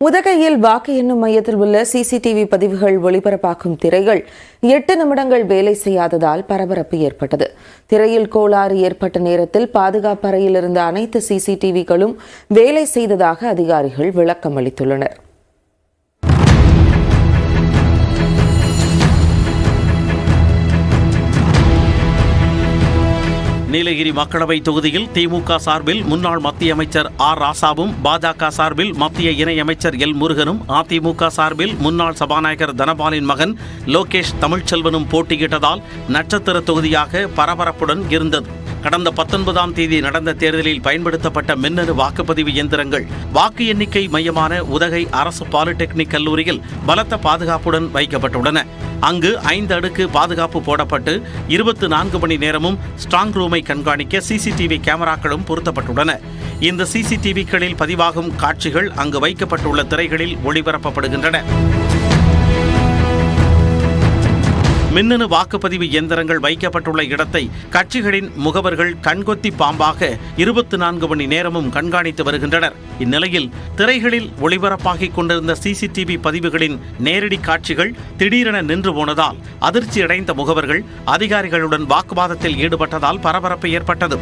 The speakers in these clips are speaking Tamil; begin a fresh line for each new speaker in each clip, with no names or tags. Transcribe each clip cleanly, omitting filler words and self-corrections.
உதகையில் வாக்கு எண்ணும் மையத்தில் உள்ள சிசிடிவி பதிவுகள் ஒளிபரப்பாக்கும் திரைகள் 8 நிமிடங்கள் வேலை செய்யாததால் பரபரப்பு ஏற்பட்டது. திரையில் கோளாறு ஏற்பட்ட நேரத்தில் பாதுகாப்பு அறையில் இருந்த அனைத்து சிசிடிவிகளும் வேலை செய்ததாக அதிகாரிகள் விளக்கம் அளித்துள்ளனர்.
நீலகிரி மக்களவை தொகுதியில் திமுக சார்பில் முன்னாள் மத்திய அமைச்சர் ஆர் ராசாவும், பாஜக சார்பில் மத்திய இணையமைச்சர் எல் முருகனும், அதிமுக சார்பில் முன்னாள் சபாநாயகர் தனபாலின் மகன் லோகேஷ் தமிழ்ச்செல்வனும் போட்டியிட்டதால் நட்சத்திர தொகுதியாக பரபரப்புடன் இருந்தது. கடந்த 19ஆம் தேதி நடந்த தேர்தலில் பயன்படுத்தப்பட்ட மின்னணு வாக்குப்பதிவு இயந்திரங்கள் வாக்கு எண்ணிக்கை மையமான உதகை அரசு பாலிடெக்னிக் கல்லூரியில் பலத்த பாதுகாப்புடன் வைக்கப்பட்டுள்ளன. அங்கு 5 அடுக்கு பாதுகாப்பு போடப்பட்டு 24 மணி நேரமும் ஸ்ட்ராங் ரூமை கண்காணிக்க சிசிடிவி கேமராக்களும் பொருத்தப்பட்டுள்ளன. இந்த சிசிடிவிகளில் பதிவாகும் காட்சிகள் அங்கு வைக்கப்பட்டுள்ள திரைகளில் ஒளிபரப்பப்படுகின்றன. மின்னணு வாக்குப்பதிவு இயந்திரங்கள் வைக்கப்பட்டுள்ள இடத்தை கட்சிகளின் முகவர்கள் கண்கொத்தி பாம்பாக 24 மணி நேரமும் கண்காணித்து வருகின்றனர். இந்நிலையில் திரைகளில் ஒளிபரப்பாகிக் கொண்டிருந்த சிசிடிவி பதிவுகளின் நேரடி காட்சிகள் திடீரென நின்று போனதால் அதிர்ச்சியடைந்த முகவர்கள் அதிகாரிகளுடன் வாக்குவாதத்தில் ஈடுபட்டதால் பரபரப்பு ஏற்பட்டது.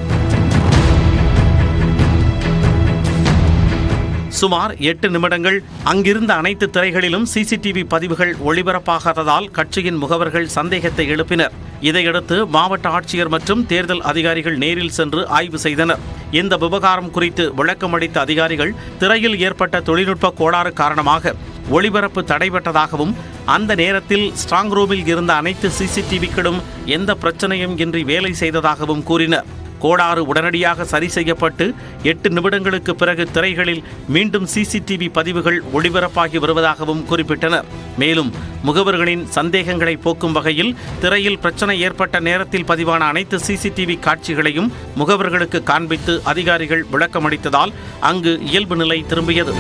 சுமார் 8 நிமிடங்கள் அங்கிருந்த அனைத்து திரைகளிலும் சிசிடிவி பதிவுகள் ஒளிபரப்பாகாததால் கட்சியின் முகவர்கள் சந்தேகத்தை எழுப்பினர். இதையடுத்து மாவட்ட ஆட்சியர் மற்றும் தேர்தல் அதிகாரிகள் நேரில் சென்று ஆய்வு செய்தனர். இந்த விவகாரம் குறித்து விளக்கம் அளித்த அதிகாரிகள் திரையில் ஏற்பட்ட தொழில்நுட்ப கோளாறு காரணமாக ஒளிபரப்பு தடைபட்டதாகவும், அந்த நேரத்தில் ஸ்ட்ராங் ரூமில் இருந்த அனைத்து சிசிடிவிக்களும் எந்த பிரச்சனையும் இன்றி வேலை செய்ததாகவும் கூறினர். கோளாறு உடனடியாக சரி செய்யப்பட்டு 8 நிமிடங்களுக்கு பிறகு திரைகளில் மீண்டும் சிசிடிவி பதிவுகள் ஒளிபரப்பாகி வருவதாகவும் குறிப்பிட்டனர். மேலும் முகவர்களின் சந்தேகங்களை போக்கும் வகையில் திரையில் பிரச்சனை ஏற்பட்ட நேரத்தில் பதிவான அனைத்து சிசிடிவி காட்சிகளையும் முகவர்களுக்கு காண்பித்து அதிகாரிகள் விளக்கமளித்ததால் அங்கு இயல்பு நிலை திரும்பியது.